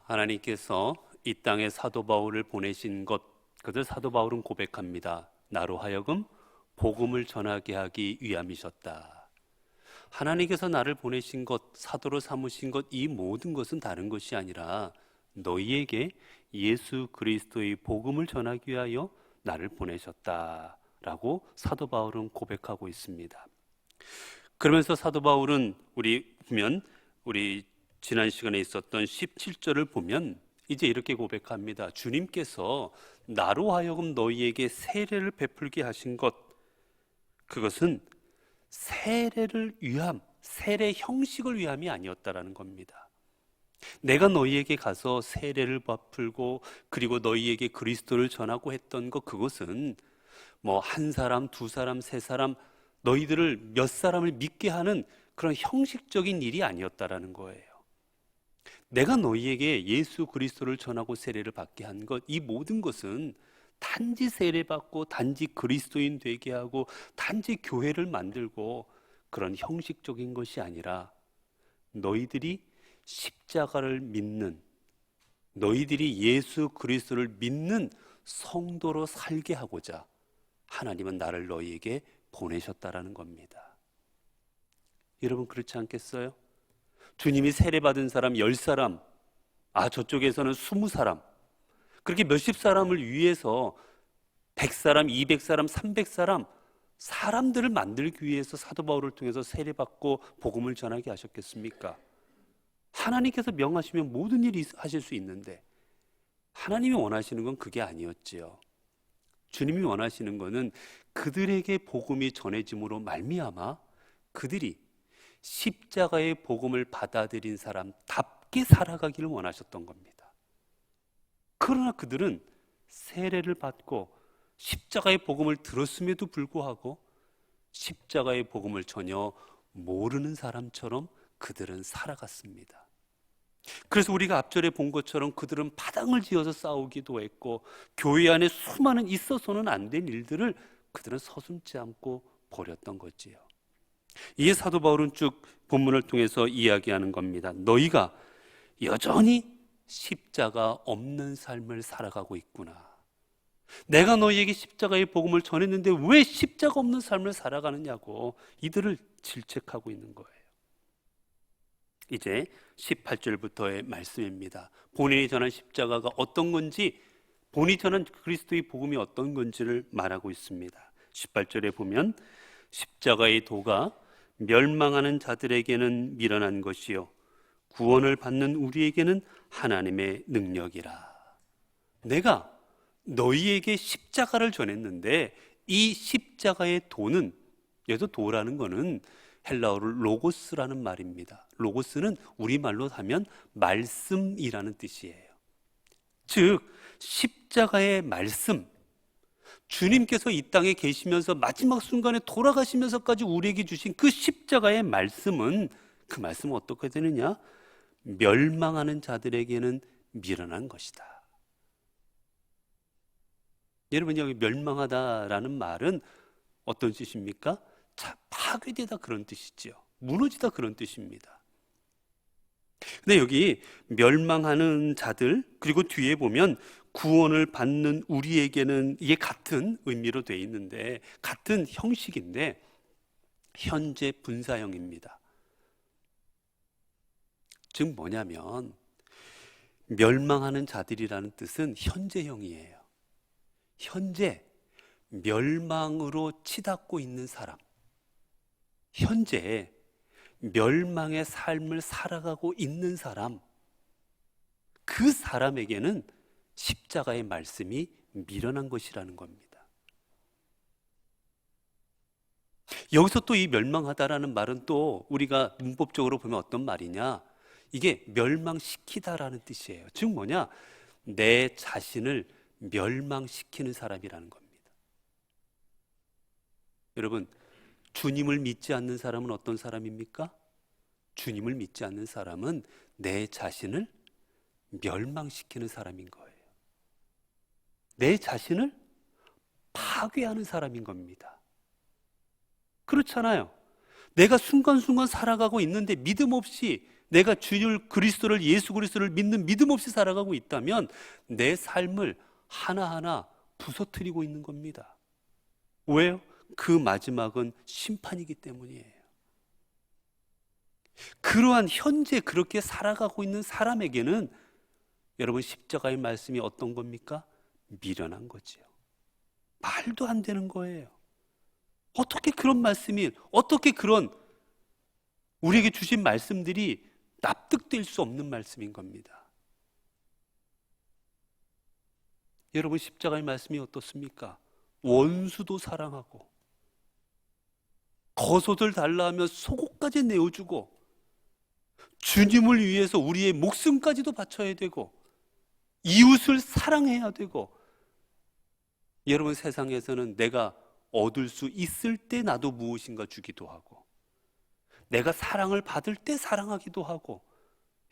하나님께서 이 땅에 사도 바울을 보내신 것, 그들 사도 바울은 고백합니다. 나로 하여금 복음을 전하게 하기 위함이셨다. 하나님께서 나를 보내신 것, 사도로 삼으신 것, 이 모든 것은 다른 것이 아니라 너희에게 예수 그리스도의 복음을 전하기 위하여 나를 보내셨다라고 사도 바울은 고백하고 있습니다. 그러면서 사도 바울은 우리 지난 시간에 있었던 17절을 보면 이제 이렇게 고백합니다. 주님께서 나로 하여금 너희에게 세례를 베풀게 하신 것, 그것은 세례를 위함, 세례 형식을 위함이 아니었다라는 겁니다. 내가 너희에게 가서 세례를 베풀고 그리고 너희에게 그리스도를 전하고 했던 것, 그것은 뭐 한 사람, 두 사람, 세 사람, 너희들을 몇 사람을 믿게 하는 그런 형식적인 일이 아니었다라는 거예요. 내가 너희에게 예수 그리스도를 전하고 세례를 받게 한 것, 이 모든 것은 단지 세례받고 단지 그리스도인 되게 하고 단지 교회를 만들고 그런 형식적인 것이 아니라 너희들이 십자가를 믿는, 너희들이 예수 그리스도를 믿는 성도로 살게 하고자 하나님은 나를 너희에게 보내셨다라는 겁니다. 여러분, 그렇지 않겠어요? 주님이 세례받은 사람 10사람, 저쪽에서는 20사람, 그렇게 몇십 사람을 위해서 100사람, 200사람, 300사람 사람들을 만들기 위해서 사도 바울을 통해서 세례받고 복음을 전하게 하셨겠습니까? 하나님께서 명하시면 모든 일이 하실 수 있는데 하나님이 원하시는 건 그게 아니었지요. 주님이 원하시는 것은 그들에게 복음이 전해짐으로 말미암아 그들이 십자가의 복음을 받아들인 사람답게 살아가기를 원하셨던 겁니다. 그러나 그들은 세례를 받고 십자가의 복음을 들었음에도 불구하고 십자가의 복음을 전혀 모르는 사람처럼 그들은 살아갔습니다. 그래서 우리가 앞절에 본 것처럼 그들은 파당을 지어서 싸우기도 했고 교회 안에 수많은 있어서는 안 된 일들을 그들은 서슴지 않고 버렸던 거지요. 이에 사도 바울은 쭉 본문을 통해서 이야기하는 겁니다. 너희가 여전히 십자가 없는 삶을 살아가고 있구나. 내가 너희에게 십자가의 복음을 전했는데 왜 십자가 없는 삶을 살아가느냐고 이들을 질책하고 있는 거예요. 이제 18절부터의 말씀입니다. 본인이 전한 십자가가 어떤 건지, 본인이 전한 그리스도의 복음이 어떤 건지를 말하고 있습니다. 18절에 보면 십자가의 도가 멸망하는 자들에게는 미련한 것이요 구원을 받는 우리에게는 하나님의 능력이라. 내가 너희에게 십자가를 전했는데 이 십자가의 도는, 여기서 도라는 것은 헬라어로 로고스라는 말입니다. 로고스는 우리말로 하면 말씀이라는 뜻이에요. 즉 십자가의 말씀, 주님께서 이 땅에 계시면서 마지막 순간에 돌아가시면서까지 우리에게 주신 그 십자가의 말씀은, 그 말씀은 어떻게 되느냐? 멸망하는 자들에게는 미련한 것이다. 여러분, 여기 멸망하다라는 말은 어떤 뜻입니까? 파괴되다, 그런 뜻이죠. 무너지다, 그런 뜻입니다. 근데 여기 멸망하는 자들, 그리고 뒤에 보면 구원을 받는 우리에게는, 이게 같은 의미로 되어 있는데 같은 형식인데 현재 분사형입니다. 즉 뭐냐면 멸망하는 자들이라는 뜻은 현재형이에요. 현재 멸망으로 치닫고 있는 사람, 현재 멸망의 삶을 살아가고 있는 사람, 그 사람에게는 십자가의 말씀이 미련한 것이라는 겁니다. 여기서 또 이 멸망하다라는 말은 또 우리가 문법적으로 보면 어떤 말이냐, 이게 멸망시키다라는 뜻이에요. 즉 뭐냐, 내 자신을 멸망시키는 사람이라는 겁니다. 여러분, 주님을 믿지 않는 사람은 어떤 사람입니까? 주님을 믿지 않는 사람은 내 자신을 멸망시키는 사람인 거예요. 내 자신을 파괴하는 사람인 겁니다. 그렇잖아요. 내가 순간순간 살아가고 있는데 믿음 없이 내가 주를 그리스도를 예수 그리스도를 믿는 믿음 없이 살아가고 있다면 내 삶을 하나하나 부서뜨리고 있는 겁니다. 왜요? 그 마지막은 심판이기 때문이에요. 그러한 현재 그렇게 살아가고 있는 사람에게는 여러분 십자가의 말씀이 어떤 겁니까? 미련한 거지요. 말도 안 되는 거예요. 어떻게 그런 말씀이, 어떻게 그런 우리에게 주신 말씀들이 납득될 수 없는 말씀인 겁니다. 여러분 십자가의 말씀이 어떻습니까? 원수도 사랑하고 거소들 달라 하며 속옷까지 내어주고 주님을 위해서 우리의 목숨까지도 바쳐야 되고 이웃을 사랑해야 되고, 여러분 세상에서는 내가 얻을 수 있을 때 나도 무엇인가 주기도 하고 내가 사랑을 받을 때 사랑하기도 하고,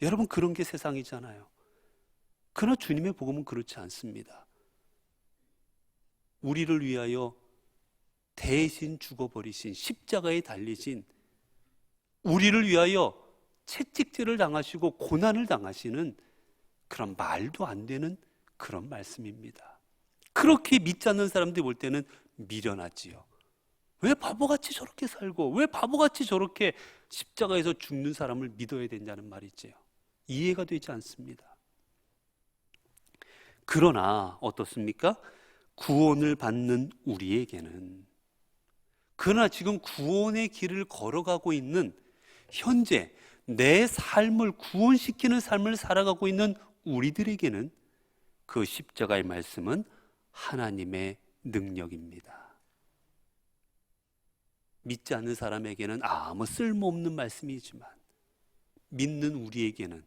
여러분 그런 게 세상이잖아요. 그러나 주님의 복음은 그렇지 않습니다. 우리를 위하여 대신 죽어버리신, 십자가에 달리신, 우리를 위하여 채찍질을 당하시고 고난을 당하시는 그런 말도 안 되는 그런 말씀입니다. 그렇게 믿지 않는 사람들이 볼 때는 미련하지요. 왜 바보같이 저렇게 살고 왜 바보같이 저렇게 십자가에서 죽는 사람을 믿어야 되냐는 말이지요. 이해가 되지 않습니다. 그러나 어떻습니까? 구원을 받는 우리에게는, 그러나 지금 구원의 길을 걸어가고 있는 현재 내 삶을 구원시키는 삶을 살아가고 있는 우리들에게는 그 십자가의 말씀은 하나님의 능력입니다. 믿지 않는 사람에게는 아무 쓸모없는 말씀이지만 믿는 우리에게는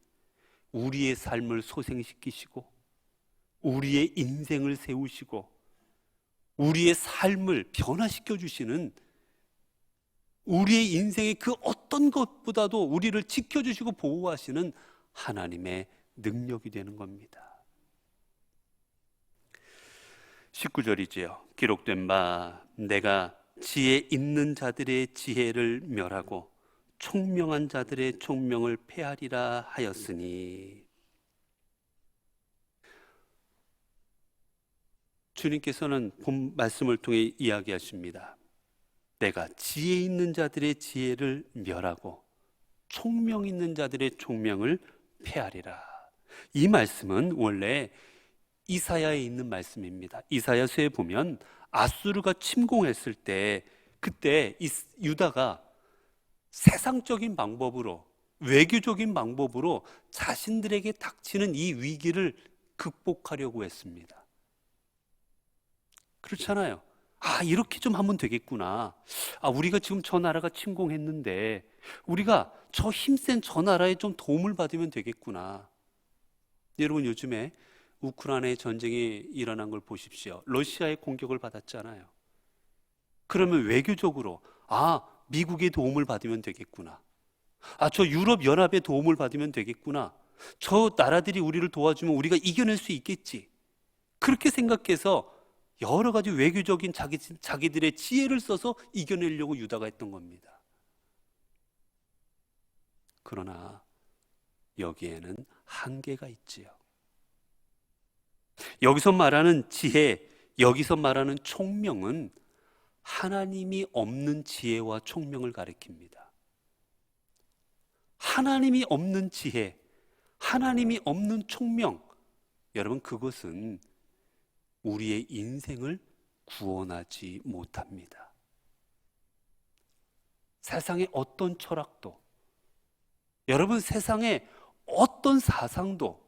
우리의 삶을 소생시키시고 우리의 인생을 세우시고 우리의 삶을 변화시켜 주시는, 우리의 인생의 그 어떤 것보다도 우리를 지켜주시고 보호하시는 하나님의 능력이 되는 겁니다. 19절이지요. 기록된 바 내가 지혜 있는 자들의 지혜를 멸하고 총명한 자들의 총명을 폐하리라 하였으니, 주님께서는 본 말씀을 통해 이야기하십니다. 내가 지혜 있는 자들의 지혜를 멸하고 총명 있는 자들의 총명을 폐하리라. 이 말씀은 원래 이사야에 있는 말씀입니다. 이사야서에 보면 아수르가 침공했을 때 그때 유다가 세상적인 방법으로, 외교적인 방법으로 자신들에게 닥치는 이 위기를 극복하려고 했습니다. 그렇잖아요. 이렇게 좀 하면 되겠구나. 우리가 지금 저 나라가 침공했는데 우리가 저 힘센 저 나라에 좀 도움을 받으면 되겠구나. 여러분 요즘에 우크라이나의 전쟁이 일어난 걸 보십시오. 러시아의 공격을 받았잖아요. 그러면 외교적으로 미국의 도움을 받으면 되겠구나. 저 유럽 연합의 도움을 받으면 되겠구나. 저 나라들이 우리를 도와주면 우리가 이겨낼 수 있겠지. 그렇게 생각해서 여러 가지 외교적인 자기들의 지혜를 써서 이겨내려고 유다가 했던 겁니다. 그러나 여기에는 한계가 있지요. 여기서 말하는 지혜, 여기서 말하는 총명은 하나님이 없는 지혜와 총명을 가리킵니다. 하나님이 없는 지혜, 하나님이 없는 총명, 여러분 그것은 우리의 인생을 구원하지 못합니다. 세상의 어떤 철학도, 여러분 세상의 어떤 사상도,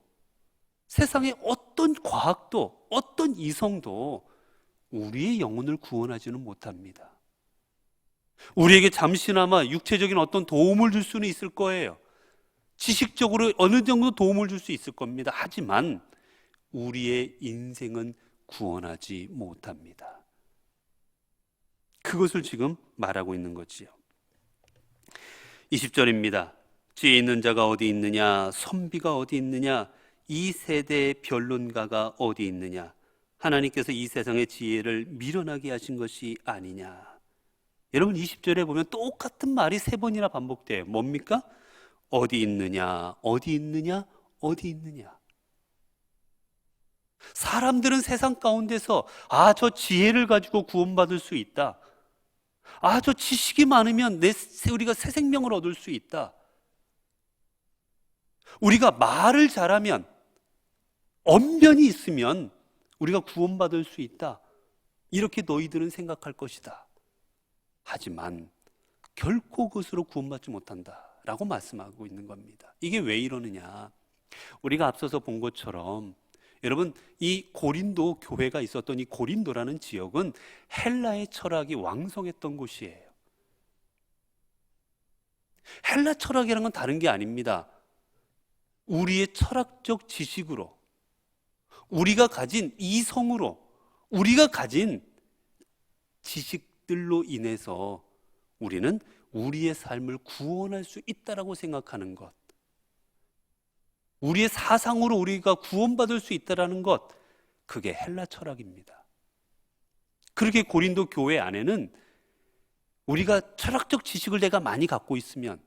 세상의 어떤 과학도, 어떤 이성도 우리의 영혼을 구원하지는 못합니다. 우리에게 잠시나마 육체적인 어떤 도움을 줄 수는 있을 거예요. 지식적으로 어느 정도 도움을 줄 수 있을 겁니다. 하지만 우리의 인생은 구원하지 못합니다. 그것을 지금 말하고 있는 거지요. 20절입니다. 지혜 있는 자가 어디 있느냐? 선비가 어디 있느냐? 이 세대의 변론가가 어디 있느냐? 하나님께서 이 세상의 지혜를 미련하게 하신 것이 아니냐? 여러분 20절에 보면 똑같은 말이 3번이나 반복돼요. 뭡니까? 어디 있느냐, 어디 있느냐, 어디 있느냐. 사람들은 세상 가운데서 저 지혜를 가지고 구원받을 수 있다. 저 지식이 많으면 우리가 새 생명을 얻을 수 있다. 우리가 말을 잘하면, 언변이 있으면 우리가 구원받을 수 있다. 이렇게 너희들은 생각할 것이다. 하지만 결코 그것으로 구원받지 못한다 라고 말씀하고 있는 겁니다. 이게 왜 이러느냐, 우리가 앞서서 본 것처럼 여러분, 이 고린도 교회가 있었던 이 고린도라는 지역은 헬라의 철학이 왕성했던 곳이에요. 헬라 철학이라는 건 다른 게 아닙니다. 우리의 철학적 지식으로, 우리가 가진 이성으로, 우리가 가진 지식들로 인해서 우리는 우리의 삶을 구원할 수 있다라고 생각하는 것, 우리의 사상으로 우리가 구원받을 수 있다라는 것, 그게 헬라 철학입니다. 그렇게 고린도 교회 안에는 우리가 철학적 지식을 내가 많이 갖고 있으면,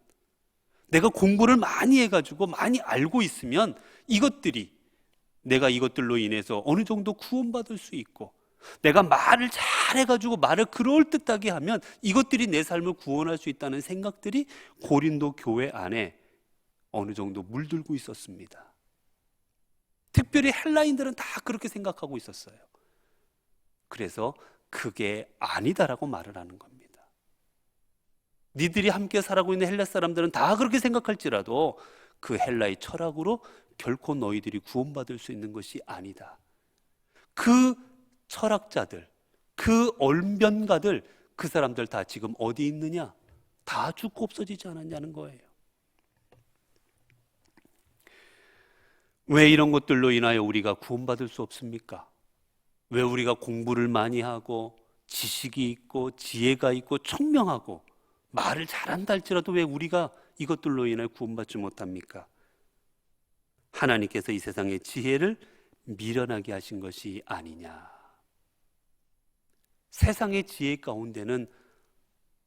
내가 공부를 많이 해가지고 많이 알고 있으면 이것들이, 내가 이것들로 인해서 어느 정도 구원받을 수 있고, 내가 말을 잘해가지고 말을 그럴듯하게 하면 이것들이 내 삶을 구원할 수 있다는 생각들이 고린도 교회 안에 어느 정도 물들고 있었습니다. 특별히 헬라인들은 다 그렇게 생각하고 있었어요. 그래서 그게 아니다라고 말을 하는 겁니다. 니들이 함께 살아가고 있는 헬라 사람들은 다 그렇게 생각할지라도 그 헬라의 철학으로 결코 너희들이 구원받을 수 있는 것이 아니다. 그 철학자들, 그 언변가들, 그 사람들 다 지금 어디 있느냐? 다 죽고 없어지지 않았냐는 거예요. 왜 이런 것들로 인하여 우리가 구원받을 수 없습니까? 왜 우리가 공부를 많이 하고 지식이 있고 지혜가 있고 총명하고 말을 잘한다 할지라도 왜 우리가 이것들로 인하여 구원받지 못합니까? 하나님께서 이 세상의 지혜를 미련하게 하신 것이 아니냐. 세상의 지혜 가운데는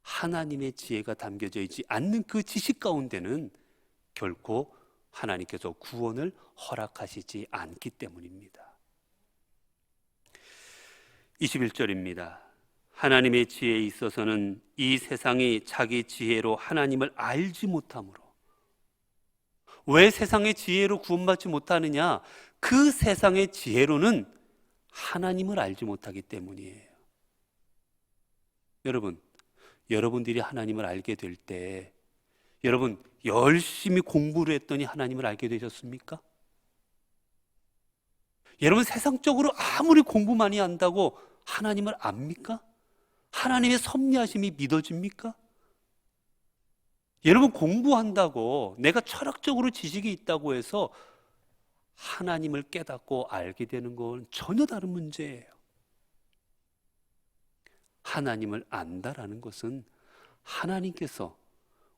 하나님의 지혜가 담겨져 있지 않는 그 지식 가운데는 결코 하나님께서 구원을 허락하시지 않기 때문입니다. 21절입니다. 하나님의 지혜에 있어서는 이 세상이 자기 지혜로 하나님을 알지 못하므로. 왜 세상의 지혜로 구원받지 못하느냐? 그 세상의 지혜로는 하나님을 알지 못하기 때문이에요. 여러분, 여러분들이 하나님을 알게 될 때, 여러분 열심히 공부를 했더니 하나님을 알게 되셨습니까? 여러분 세상적으로 아무리 공부 많이 한다고 하나님을 압니까? 하나님의 섭리하심이 믿어집니까? 여러분 공부한다고, 내가 철학적으로 지식이 있다고 해서 하나님을 깨닫고 알게 되는 건 전혀 다른 문제예요. 하나님을 안다라는 것은 하나님께서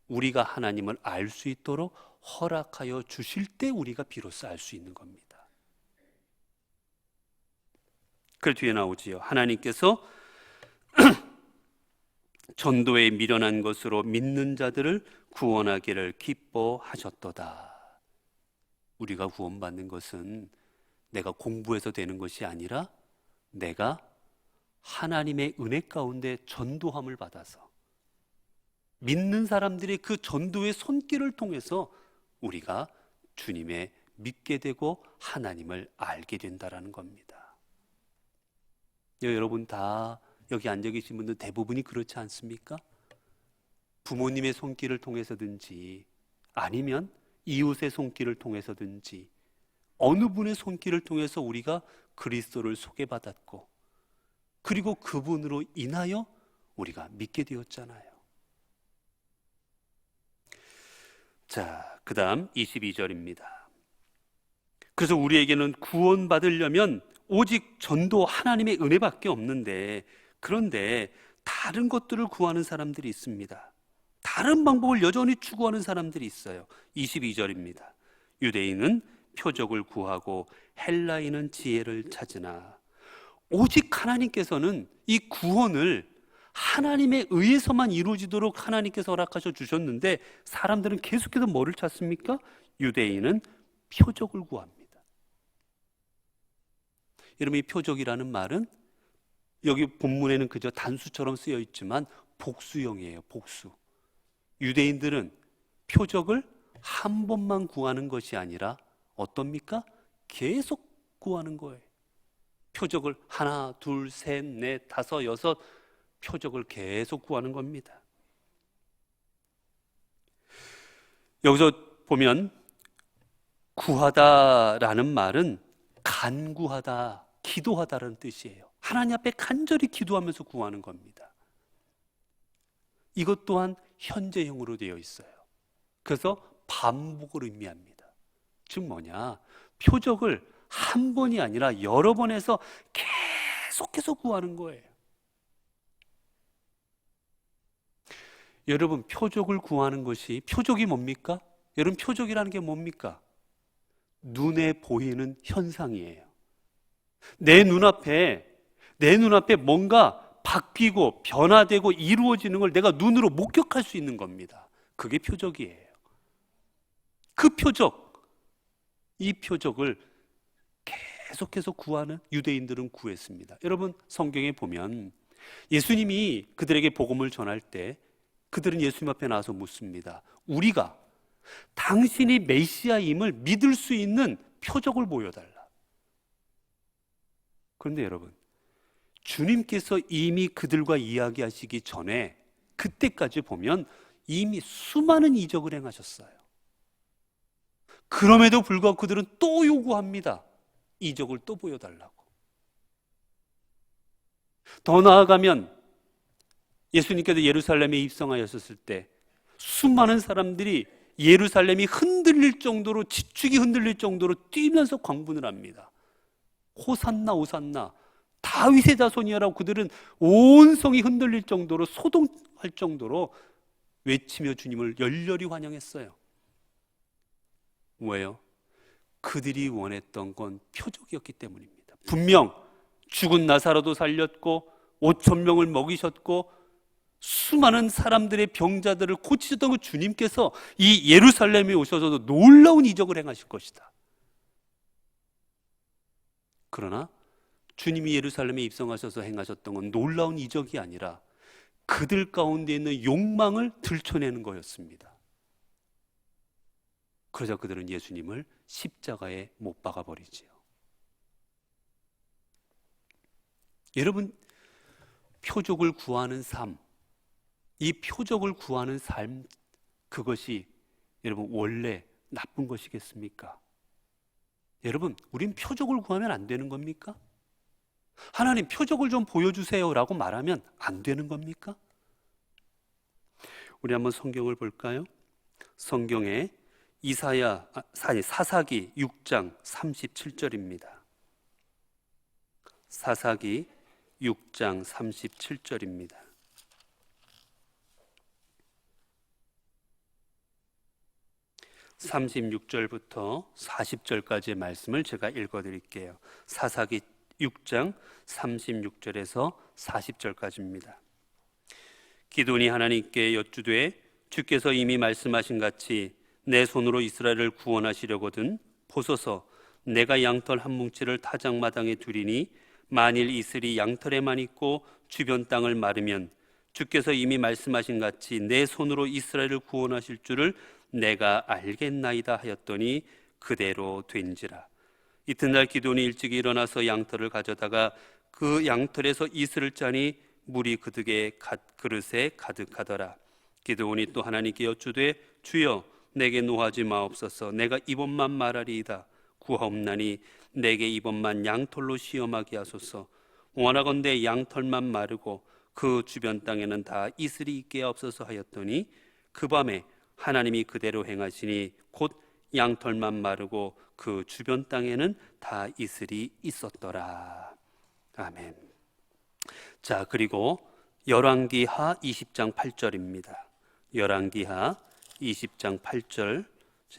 우리가 하나님을 알 수 있도록 허락하여 주실 때 우리가 비로소 알 수 있는 겁니다. 그 뒤에 나오지요. 하나님께서 전도에 미련한 것으로 믿는 자들을 구원하기를 기뻐하셨도다. 우리가 구원받는 것은 내가 공부해서 되는 것이 아니라 내가 하나님의 은혜 가운데 전도함을 받아서 믿는 사람들의 그 전도의 손길을 통해서 우리가 주님의 믿게 되고 하나님을 알게 된다라는 겁니다. 여러분 다 여기 앉아 계신 분들 대부분이 그렇지 않습니까? 부모님의 손길을 통해서든지 아니면 이웃의 손길을 통해서든지 어느 분의 손길을 통해서 우리가 그리스도를 소개받았고, 그리고 그분으로 인하여 우리가 믿게 되었잖아요. 자, 그 다음 22절입니다. 그래서 우리에게는 구원받으려면 오직 전도 하나님의 은혜밖에 없는데, 그런데 다른 것들을 구하는 사람들이 있습니다. 다른 방법을 여전히 추구하는 사람들이 있어요. 22절입니다. 유대인은 표적을 구하고 헬라인은 지혜를 찾으나 오직 하나님께서는 이 구원을 하나님에 의해서만 이루어지도록 하나님께서 허락하셔 주셨는데 사람들은 계속해서 뭐를 찾습니까? 유대인은 표적을 구합니다. 여러분, 이 표적이라는 말은 여기 본문에는 그저 단수처럼 쓰여 있지만 복수형이에요. 복수. 유대인들은 표적을 한 번만 구하는 것이 아니라 어떻습니까? 계속 구하는 거예요. 표적을 하나, 둘, 셋, 넷, 다섯, 여섯 표적을 계속 구하는 겁니다. 여기서 보면 구하다라는 말은 간구하다, 기도하다라는 뜻이에요. 하나님 앞에 간절히 기도하면서 구하는 겁니다. 이것 또한 현재형으로 되어 있어요. 그래서 반복을 의미합니다. 즉 뭐냐? 표적을 한 번이 아니라 여러 번 해서 계속해서 구하는 거예요. 여러분, 표적을 구하는 것이, 표적이 뭡니까? 여러분, 표적이라는 게 뭡니까? 눈에 보이는 현상이에요. 내 눈앞에 뭔가 바뀌고 변화되고 이루어지는 걸 내가 눈으로 목격할 수 있는 겁니다. 그게 표적이에요. 그 표적, 이 표적을 계속해서 구하는 유대인들은 구했습니다. 여러분, 성경에 보면 예수님이 그들에게 복음을 전할 때 그들은 예수님 앞에 나와서 묻습니다. 우리가 당신이 메시아임을 믿을 수 있는 표적을 보여달라. 그런데 여러분, 주님께서 이미 그들과 이야기하시기 전에 그때까지 보면 이미 수많은 이적을 행하셨어요. 그럼에도 불구하고 그들은 또 요구합니다. 이적을 또 보여달라고. 더 나아가면 예수님께서 예루살렘에 입성하셨을 때 수많은 사람들이 예루살렘이 흔들릴 정도로, 지축이 흔들릴 정도로 뛰면서 광분을 합니다. 호산나 호산나 다윗의 자손이야라고 그들은 온 성이 흔들릴 정도로, 소동할 정도로 외치며 주님을 열렬히 환영했어요. 왜요? 그들이 원했던 건 표적이었기 때문입니다. 분명 죽은 나사로도 살렸고 5천 명을 먹이셨고 수많은 사람들의 병자들을 고치셨던 그 주님께서 이 예루살렘에 오셔서도 놀라운 이적을 행하실 것이다. 그러나 주님이 예루살렘에 입성하셔서 행하셨던 건 놀라운 이적이 아니라 그들 가운데 있는 욕망을 들춰내는 거였습니다. 그러자 그들은 예수님을 십자가에 못 박아 버리지요. 여러분, 표적을 구하는 삶, 이 표적을 구하는 삶, 그것이 여러분 원래 나쁜 것이겠습니까? 여러분, 우린 표적을 구하면 안 되는 겁니까? 하나님, 표적을 좀 보여주세요 라고 말하면 안 되는 겁니까? 우리 한번 성경을 볼까요? 성경에 사사기 6장 37절입니다. 사사기 6장 37절입니다. (36절부터) (40절까지의) 말씀을 제가 읽어드릴게요. 사사기 6장 36절에서 40절까지입니다. 기드온이 하나님께 여쭈되 주께서 이미 말씀하신 같이 내 손으로 이스라엘을 구원하시려거든 보소서, 내가 양털 한 뭉치를 타작마당에 두리니 만일 이슬이 양털에만 있고 주변 땅을 마르면 주께서 이미 말씀하신 같이 내 손으로 이스라엘을 구원하실 줄을 내가 알겠나이다 하였더니 그대로 된지라. 이튿날 기드온이 일찍 일어나서 양털을 가져다가 그 양털에서 이슬을 짜니 물이 그릇에 가득하더라. 기드온이 또 하나님께 여쭈되 주여 내게 노하지 마옵소서. 내가 이번만 말하리이다. 구하옵나니 내게 이번만 양털로 시험하게 하소서. 원하건대 양털만 마르고 그 주변 땅에는 다 이슬이 있게 하옵소서 하였더니 그 밤에 하나님이 그대로 행하시니 곧 양털만 마르고 그 주변 땅에는 다 이슬이 있었더라. 아멘. 자, 그리고 열왕기하 20장 8절입니다. 열왕기하 20장 8절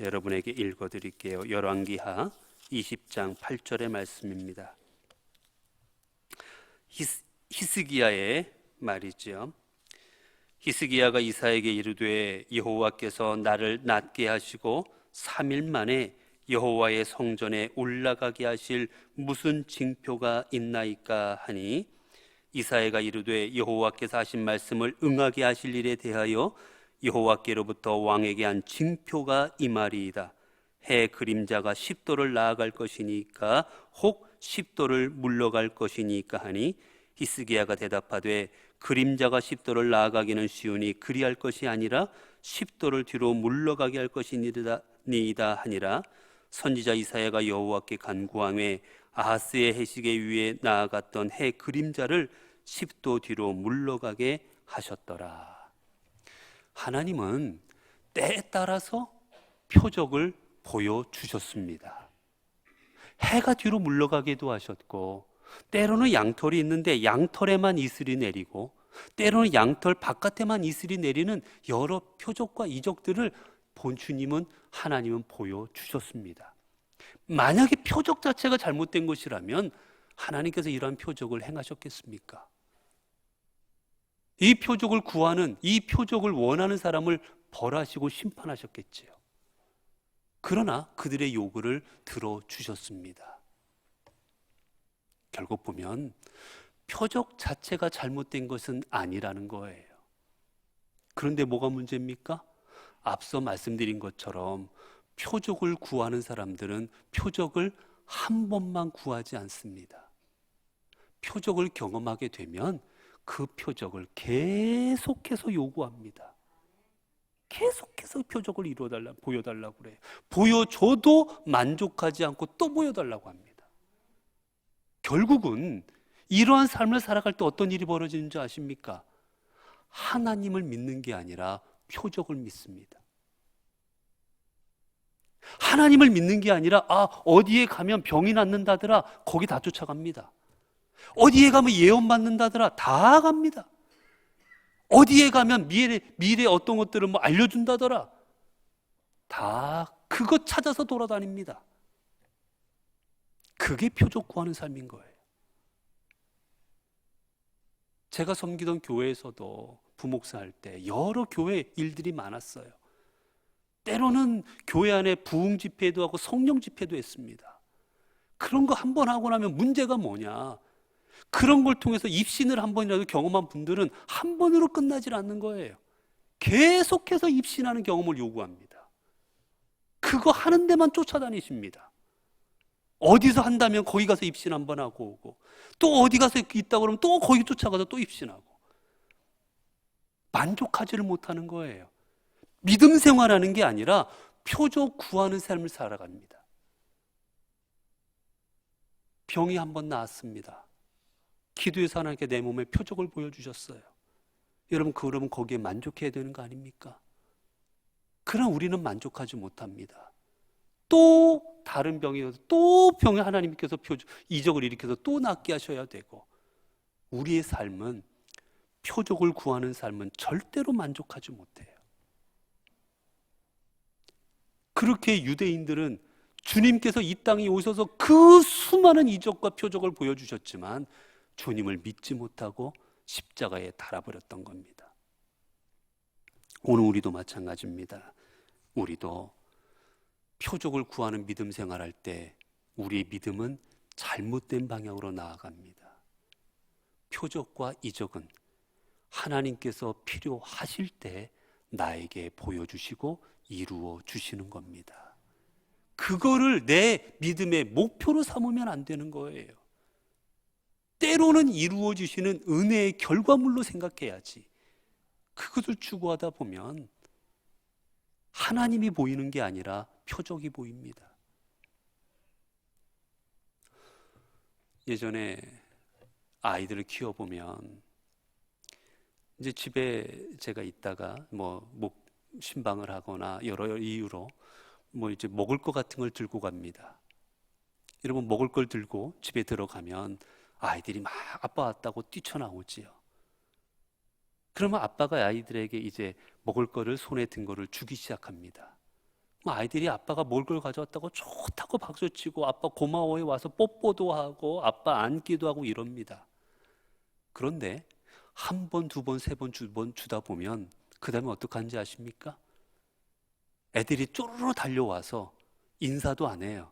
여러분에게 읽어드릴게요. 열왕기하 20장 8절의 말씀입니다. 히스기야의 말이지요. 히스기야가 이사야에게 이르되 여호와께서 나를 낫게 하시고 3일 만에 여호와의 성전에 올라가게 하실 무슨 징표가 있나이까 하니 이사야가 이르되 여호와께서 하신 말씀을 응하게 하실 일에 대하여 여호와께로부터 왕에게 한 징표가 이 말이이다. 해 그림자가 10도를 나아갈 것이니까 혹 10도를 물러갈 것이니까 하니 히스기야가 대답하되 그림자가 10도를 나아가기는 쉬우니 그리할 것이 아니라 10도를 뒤로 물러가게 할 것이니이다 하니라. 선지자 이사야가 여호와께 간구하매 아하스의 해시계 위에 나아갔던 해 그림자를 10도 뒤로 물러가게 하셨더라. 하나님은 때에 따라서 표적을 보여주셨습니다. 해가 뒤로 물러가기도 하셨고, 때로는 양털이 있는데 양털에만 이슬이 내리고, 때로는 양털 바깥에만 이슬이 내리는 여러 표적과 이적들을 본 주님은, 하나님은 보여주셨습니다. 만약에 표적 자체가 잘못된 것이라면 하나님께서 이러한 표적을 행하셨겠습니까? 이 표적을 구하는, 이 표적을 원하는 사람을 벌하시고 심판하셨겠지요. 그러나 그들의 요구를 들어주셨습니다. 결국 보면 표적 자체가 잘못된 것은 아니라는 거예요. 그런데 뭐가 문제입니까? 앞서 말씀드린 것처럼 표적을 구하는 사람들은 표적을 한 번만 구하지 않습니다. 표적을 경험하게 되면 그 표적을 계속해서 요구합니다. 계속해서 표적을 보여달라고 그래요. 보여줘도 만족하지 않고 또 보여달라고 합니다. 결국은 이러한 삶을 살아갈 때 어떤 일이 벌어지는 줄 아십니까? 하나님을 믿는 게 아니라 표적을 믿습니다. 하나님을 믿는 게 아니라 어디에 가면 병이 낫는다더라, 거기 다 쫓아갑니다. 어디에 가면 예언 받는다더라, 다 갑니다. 어디에 가면 미래 어떤 것들을 알려준다더라, 다 그것 찾아서 돌아다닙니다. 그게 표적 구하는 삶인 거예요. 제가 섬기던 교회에서도 부목사 할 때 여러 교회 일들이 많았어요. 때로는 교회 안에 부흥 집회도 하고 성령 집회도 했습니다. 그런 거 한 번 하고 나면 문제가 뭐냐? 그런 걸 통해서 입신을 한 번이라도 경험한 분들은 한 번으로 끝나질 않는 거예요. 계속해서 입신하는 경험을 요구합니다. 그거 하는 데만 쫓아다니십니다. 어디서 한다면 거기 가서 입신 한 번 하고 오고, 또 어디 가서 있다고 그러면 또 거기 쫓아가서 또 입신하고, 만족하지를 못하는 거예요. 믿음 생활하는 게 아니라 표적 구하는 삶을 살아갑니다. 병이 한 번 나았습니다. 기도해서 하나님께 내 몸에 표적을 보여주셨어요. 여러분, 그러면 거기에 만족해야 되는 거 아닙니까? 그러나 우리는 만족하지 못합니다. 또 다른 병이 와서 또 병에 하나님께서 이적을 일으켜서 또 낫게 하셔야 되고, 우리의 삶은, 표적을 구하는 삶은 절대로 만족하지 못해요. 그렇게 유대인들은 주님께서 이 땅에 오셔서 그 수많은 이적과 표적을 보여주셨지만 주님을 믿지 못하고 십자가에 달아버렸던 겁니다. 오늘 우리도 마찬가지입니다. 우리도 표적을 구하는 믿음 생활할 때 우리의 믿음은 잘못된 방향으로 나아갑니다. 표적과 이적은 하나님께서 필요하실 때 나에게 보여주시고 이루어 주시는 겁니다. 그거를 내 믿음의 목표로 삼으면 안 되는 거예요. 때로는 이루어 주시는 은혜의 결과물로 생각해야지. 그것을 추구하다 보면 하나님이 보이는 게 아니라 표적이 보입니다. 예전에 아이들을 키워보면 이제 집에 제가 있다가 신방을 하거나 여러 이유로 이제 먹을 것 같은 걸 들고 갑니다. 여러분, 먹을 걸 들고 집에 들어가면 아이들이 막 아빠 왔다고 뛰쳐나오지요. 그러면 아빠가 아이들에게 이제 먹을 거를 손에 든 거를 주기 시작합니다. 아이들이 아빠가 먹을 걸 가져왔다고 좋다고 박수치고 아빠 고마워해 와서 뽀뽀도 하고 아빠 안기도 하고 이럽니다. 그런데 한 번, 두 번, 세 번, 주다 보면 그 다음에 어떡하는지 아십니까? 애들이 쪼르르 달려와서 인사도 안 해요.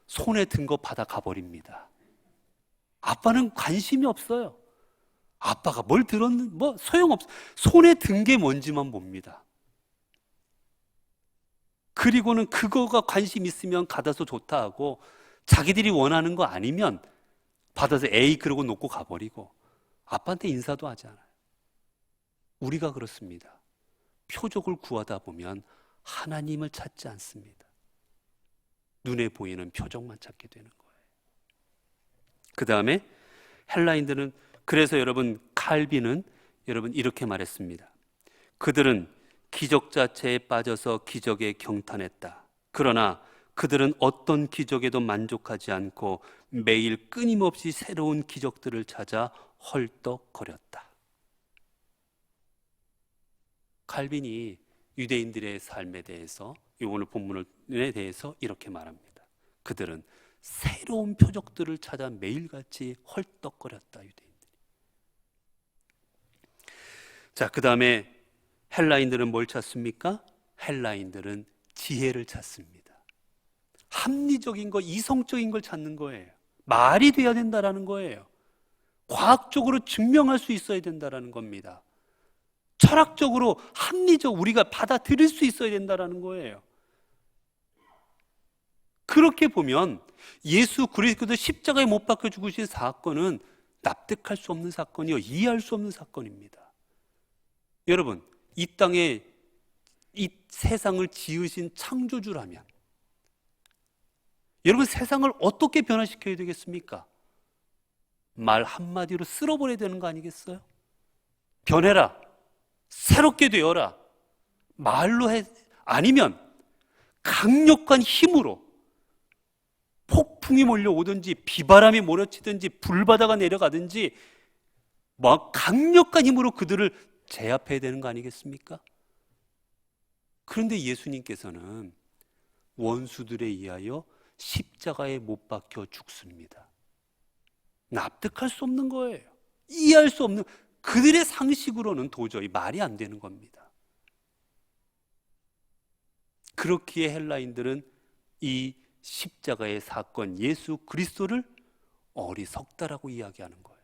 손에 든 거 받아 가버립니다. 아빠는 관심이 없어요. 아빠가 뭘 들었는 뭐 소용없어. 손에 든 게 뭔지만 봅니다. 그리고는 그거가 관심 있으면 받아서 좋다 하고, 자기들이 원하는 거 아니면 받아서 에이 그러고 놓고 가버리고, 아빠한테 인사도 하지 않아요. 우리가 그렇습니다. 표적을 구하다 보면 하나님을 찾지 않습니다. 눈에 보이는 표적만 찾게 되는 거예요. 그 다음에 헬라인들은, 그래서 여러분 칼빈은 여러분 이렇게 말했습니다. 그들은 기적 자체에 빠져서 기적에 경탄했다. 그러나 그들은 어떤 기적에도 만족하지 않고 매일 끊임없이 새로운 기적들을 찾아 헐떡거렸다. 칼빈이 유대인들의 삶에 대해서, 이 오늘 본문에 대해서 이렇게 말합니다. 그들은 새로운 표적들을 찾아 매일같이 헐떡거렸다, 유대인들이. 자, 그 다음에 헬라인들은 뭘 찾습니까? 헬라인들은 지혜를 찾습니다. 합리적인 거, 이성적인 걸 찾는 거예요. 말이 돼야 된다라는 거예요. 과학적으로 증명할 수 있어야 된다라는 겁니다. 철학적으로 합리적, 우리가 받아들일 수 있어야 된다라는 거예요. 그렇게 보면 예수 그리스도 십자가에 못 박혀 죽으신 사건은 납득할 수 없는 사건이요, 이해할 수 없는 사건입니다. 여러분, 이 땅에 이 세상을 지으신 창조주라면 여러분 세상을 어떻게 변화시켜야 되겠습니까? 말 한마디로 쓸어버려야 되는 거 아니겠어요? 변해라, 새롭게 되어라, 말로 해. 아니면 강력한 힘으로 폭풍이 몰려오든지 비바람이 몰아치든지 불바다가 내려가든지 막 강력한 힘으로 그들을 제압해야 되는 거 아니겠습니까? 그런데 예수님께서는 원수들에 의하여 십자가에 못 박혀 죽습니다. 납득할 수 없는 거예요. 이해할 수 없는, 그들의 상식으로는 도저히 말이 안 되는 겁니다. 그렇기에 헬라인들은 이 십자가의 사건, 예수 그리스도를 어리석다라고 이야기하는 거예요.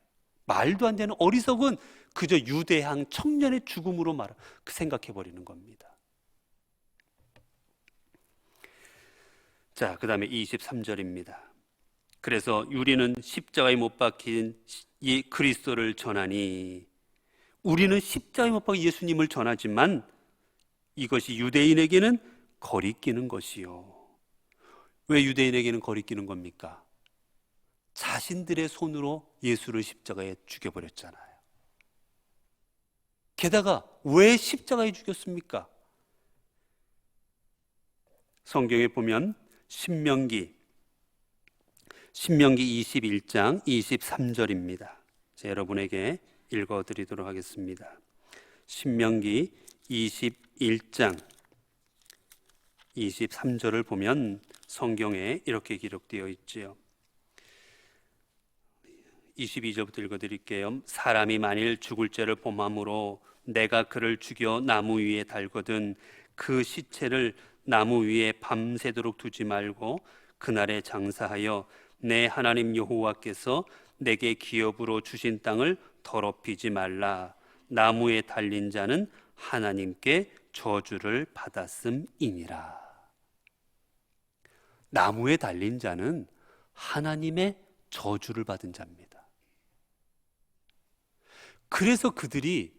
말도 안 되는, 어리석은 그저 유대향 청년의 죽음으로 생각해버리는 겁니다. 자, 그 다음에 23절입니다. 그래서 우리는 십자가에 못 박힌 이 그리스도를 전하니, 우리는 십자가에 못 박힌 예수님을 전하지만 이것이 유대인에게는 거리끼는 것이요. 왜 유대인에게는 거리끼는 겁니까? 자신들의 손으로 예수를 십자가에 죽여버렸잖아요. 게다가 왜 십자가에 죽였습니까? 성경에 보면 신명기 21장 23절입니다. 여러분에게 읽어드리도록 하겠습니다. 신명기 21장 23절을 보면 성경에 이렇게 기록되어 있지요. 22절부터 읽어드릴게요. 사람이 만일 죽을 죄를 범함으로 내가 그를 죽여 나무 위에 달거든 그 시체를 나무 위에 밤새도록 두지 말고 그날에 장사하여 내 하나님 여호와께서 내게 기업으로 주신 땅을 더럽히지 말라. 나무에 달린 자는 하나님께 저주를 받았음이니라. 나무에 달린 자는 하나님의 저주를 받은 자입니다. 그래서 그들이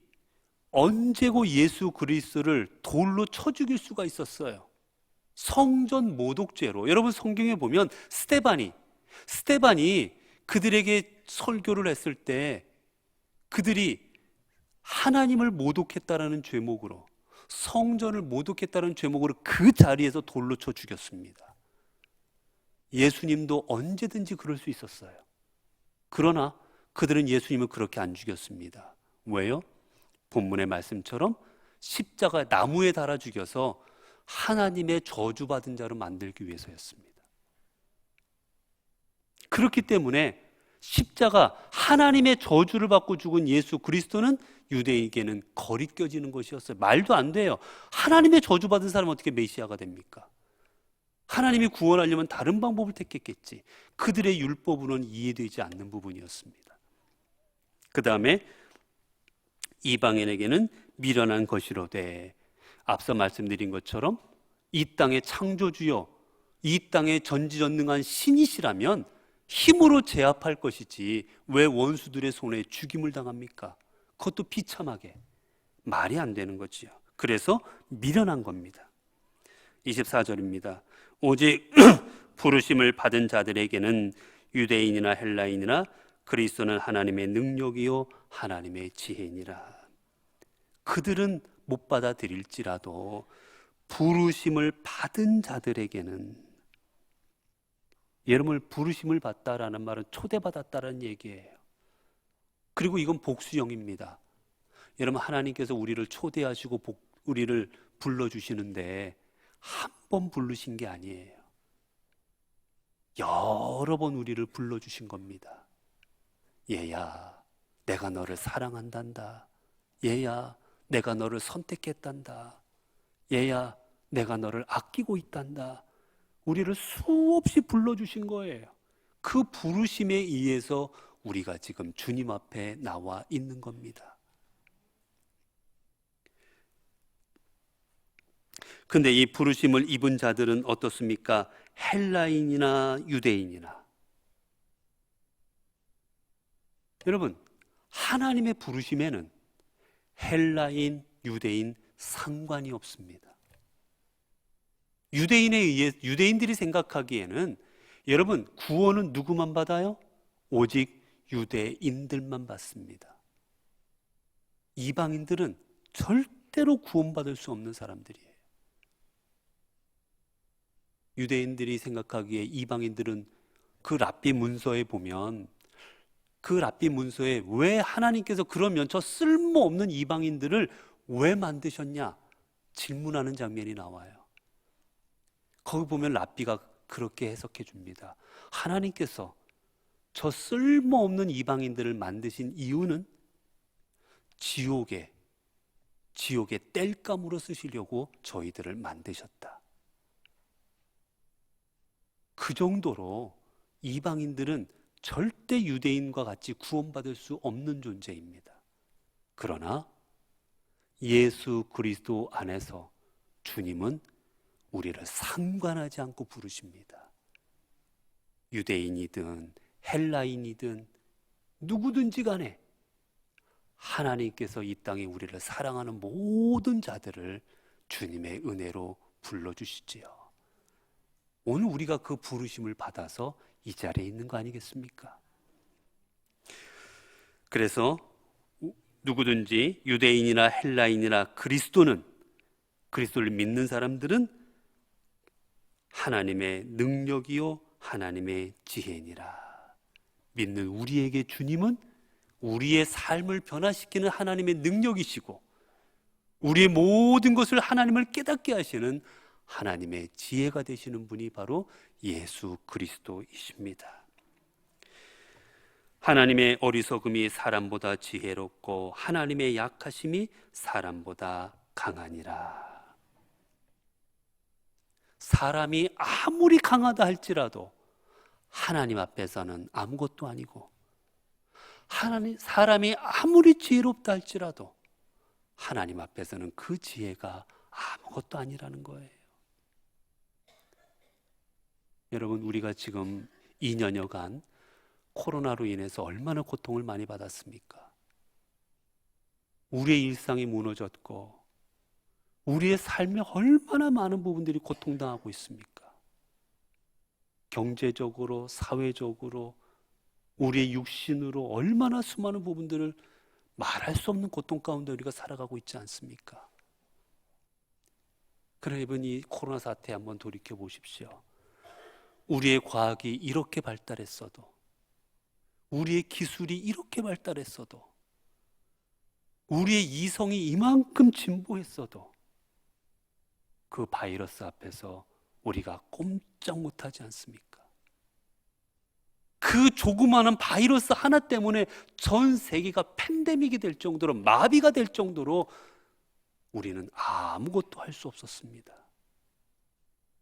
언제고 예수 그리스도를 돌로 쳐 죽일 수가 있었어요. 성전 모독죄로. 여러분 성경에 보면 스데반이 그들에게 설교를 했을 때 그들이 하나님을 모독했다라는 죄목으로, 성전을 모독했다는 죄목으로 그 자리에서 돌로 쳐 죽였습니다. 예수님도 언제든지 그럴 수 있었어요. 그러나 그들은 예수님을 그렇게 안 죽였습니다. 왜요? 본문의 말씀처럼 십자가 나무에 달아 죽여서 하나님의 저주받은 자로 만들기 위해서였습니다. 그렇기 때문에 십자가, 하나님의 저주를 받고 죽은 예수 그리스도는 유대인에게는 거리껴지는 것이었어요. 말도 안 돼요. 하나님의 저주받은 사람은 어떻게 메시아가 됩니까? 하나님이 구원하려면 다른 방법을 택했겠지. 그들의 율법으로는 이해되지 않는 부분이었습니다. 그 다음에 이방인에게는 미련한 것이로되, 앞서 말씀드린 것처럼 이 땅의 창조주여, 이 땅의 전지전능한 신이시라면 힘으로 제압할 것이지 왜 원수들의 손에 죽임을 당합니까? 그것도 비참하게. 말이 안 되는 거지요. 그래서 미련한 겁니다. 24절입니다. 오직 부르심을 받은 자들에게는 유대인이나 헬라인이나 그리스도는 하나님의 능력이요 하나님의 지혜니라. 그들은 못 받아들일지라도 부르심을 받은 자들에게는, 여러분, 부르심을 받다라는 말은 초대받았다라는 얘기예요. 그리고 이건 복수형입니다. 여러분, 하나님께서 우리를 초대하시고 우리를 불러주시는데 한 번 부르신 게 아니에요. 여러 번 우리를 불러주신 겁니다. 얘야, 내가 너를 사랑한단다. 얘야, 내가 너를 선택했단다. 얘야, 내가 너를 아끼고 있단다. 우리를 수없이 불러주신 거예요. 그 부르심에 의해서 우리가 지금 주님 앞에 나와 있는 겁니다. 근데 이 부르심을 입은 자들은 어떻습니까? 헬라인이나 유대인이나. 여러분, 하나님의 부르심에는 헬라인, 유대인 상관이 없습니다. 유대인들이 생각하기에는, 여러분, 구원은 누구만 받아요? 오직 유대인들만 받습니다. 이방인들은 절대로 구원받을 수 없는 사람들이에요. 유대인들이 생각하기에 이방인들은, 그 랍비 문서에 보면, 그 랍비 문서에 왜 하나님께서 그러면 저 쓸모없는 이방인들을 왜 만드셨냐 질문하는 장면이 나와요. 거기 보면 랍비가 그렇게 해석해 줍니다. 하나님께서 저 쓸모없는 이방인들을 만드신 이유는 지옥의 땔감으로 쓰시려고 저희들을 만드셨다. 그 정도로 이방인들은 절대 유대인과 같이 구원받을 수 없는 존재입니다. 그러나 예수 그리스도 안에서 주님은 우리를 상관하지 않고 부르십니다. 유대인이든 헬라인이든 누구든지 간에 하나님께서 이 땅에 우리를 사랑하는 모든 자들을 주님의 은혜로 불러주시지요. 오늘 우리가 그 부르심을 받아서 이 자리에 있는 거 아니겠습니까? 그래서 누구든지 유대인이나 헬라인이나 그리스도를 믿는 사람들은 하나님의 능력이요 하나님의 지혜니라. 믿는 우리에게 주님은 우리의 삶을 변화시키는 하나님의 능력이시고, 우리의 모든 것을 하나님을 깨닫게 하시는 하나님의 지혜가 되시는 분이 바로 예수 그리스도이십니다. 하나님의 어리석음이 사람보다 지혜롭고 하나님의 약하심이 사람보다 강하니라. 사람이 아무리 강하다 할지라도 하나님 앞에서는 아무것도 아니고, 사람이 아무리 지혜롭다 할지라도 하나님 앞에서는 그 지혜가 아무것도 아니라는 거예요. 여러분, 우리가 지금 2년여간 코로나로 인해서 얼마나 고통을 많이 받았습니까? 우리의 일상이 무너졌고 우리의 삶에 얼마나 많은 부분들이 고통당하고 있습니까? 경제적으로, 사회적으로, 우리의 육신으로 얼마나 수많은 부분들을 말할 수 없는 고통 가운데 우리가 살아가고 있지 않습니까? 그러나 이번 이 코로나 사태에 한번 돌이켜 보십시오. 우리의 과학이 이렇게 발달했어도, 우리의 기술이 이렇게 발달했어도, 우리의 이성이 이만큼 진보했어도 그 바이러스 앞에서 우리가 꼼짝 못하지 않습니까? 그 그 조그마한 바이러스 하나 때문에 전 세계가 팬데믹이 될 정도로, 마비가 될 정도로 우리는 아무것도 할 수 없었습니다.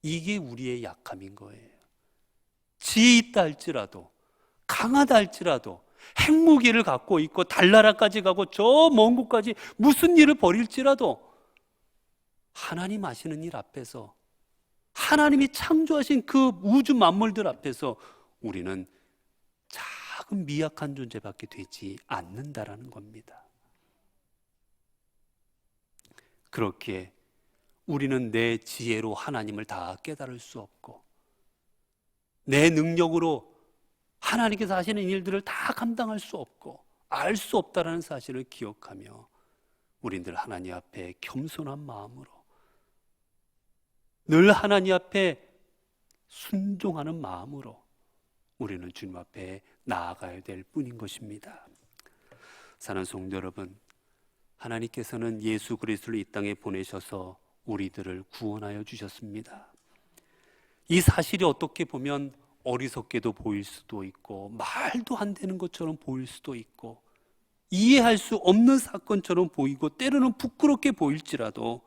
이게 우리의 약함인 거예요. 지혜 있다 할지라도, 강하다 할지라도, 핵무기를 갖고 있고 달나라까지 가고 저 먼 곳까지 무슨 일을 벌일지라도 하나님 하시는 일 앞에서, 하나님이 창조하신 그 우주 만물들 앞에서 우리는 작은 미약한 존재밖에 되지 않는다라는 겁니다. 그렇기에 우리는 내 지혜로 하나님을 다 깨달을 수 없고, 내 능력으로 하나님께서 하시는 일들을 다 감당할 수 없고 알 수 없다라는 사실을 기억하며 우리들 하나님 앞에 겸손한 마음으로 늘 하나님 앞에 순종하는 마음으로 우리는 주님 앞에 나아가야 될 뿐인 것입니다. 사랑하는 성도 여러분, 하나님께서는 예수 그리스도를 이 땅에 보내셔서 우리들을 구원하여 주셨습니다. 이 사실이 어떻게 보면 어리석게도 보일 수도 있고 말도 안 되는 것처럼 보일 수도 있고 이해할 수 없는 사건처럼 보이고 때로는 부끄럽게 보일지라도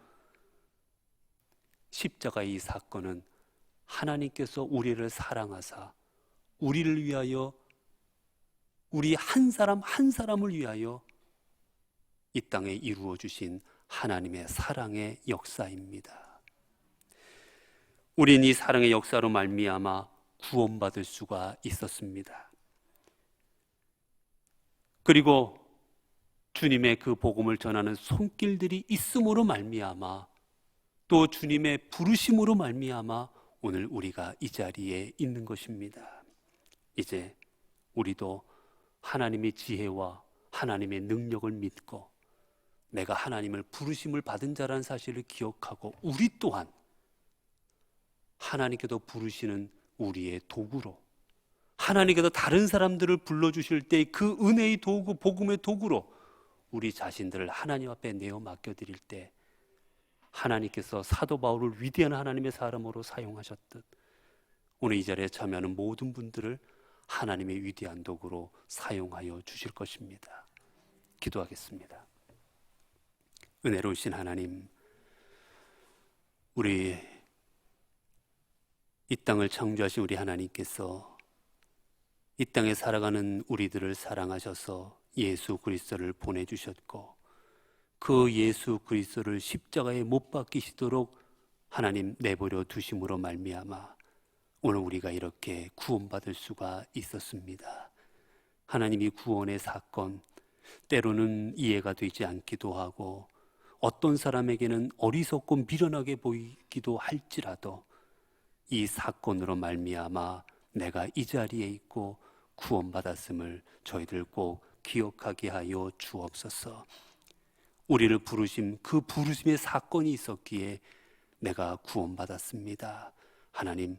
십자가의 이 사건은 하나님께서 우리를 사랑하사 우리를 위하여, 우리 한 사람 한 사람을 위하여 이 땅에 이루어 주신 하나님의 사랑의 역사입니다. 우린 이 사랑의 역사로 말미암아 구원받을 수가 있었습니다. 그리고 주님의 그 복음을 전하는 손길들이 있음으로 말미암아, 또 주님의 부르심으로 말미암아 오늘 우리가 이 자리에 있는 것입니다. 이제 우리도 하나님의 지혜와 하나님의 능력을 믿고 내가 하나님을 부르심을 받은 자라는 사실을 기억하고 우리 또한 하나님께서 부르시는 우리의 도구로, 하나님께서 다른 사람들을 불러주실 때 그 은혜의 도구, 복음의 도구로 우리 자신들을 하나님 앞에 내어 맡겨드릴 때 하나님께서 사도 바울을 위대한 하나님의 사람으로 사용하셨듯 오늘 이 자리에 참여하는 모든 분들을 하나님의 위대한 도구로 사용하여 주실 것입니다. 기도하겠습니다. 은혜로우신 하나님, 우리 이 땅을 창조하신 우리 하나님께서 이 땅에 살아가는 우리들을 사랑하셔서 예수 그리스도를 보내주셨고 그 예수 그리스도를 십자가에 못 박히시도록 하나님 내버려 두심으로 말미암아 오늘 우리가 이렇게 구원받을 수가 있었습니다. 하나님이 구원의 사건, 때로는 이해가 되지 않기도 하고 어떤 사람에게는 어리석고 미련하게 보이기도 할지라도 이 사건으로 말미암아 내가 이 자리에 있고 구원받았음을 저희들 꼭 기억하게 하여 주옵소서. 우리를 부르심, 그 부르심의 사건이 있었기에 내가 구원받았습니다. 하나님,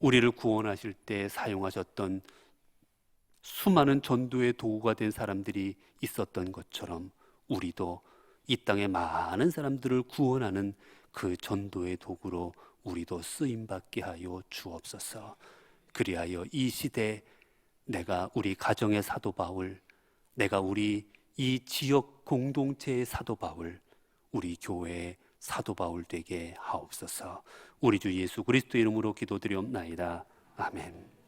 우리를 구원하실 때 사용하셨던 수많은 전도의 도구가 된 사람들이 있었던 것처럼 우리도 이 땅의 많은 사람들을 구원하는 그 전도의 도구로 우리도 쓰임받게 하여 주옵소서. 그리하여 이 시대에 내가 우리 가정의 사도 바울, 내가 우리 이 지역 공동체의 사도 바울, 우리 교회의 사도 바울 되게 하옵소서. 우리 주 예수 그리스도 이름으로 기도드리옵나이다. 아멘.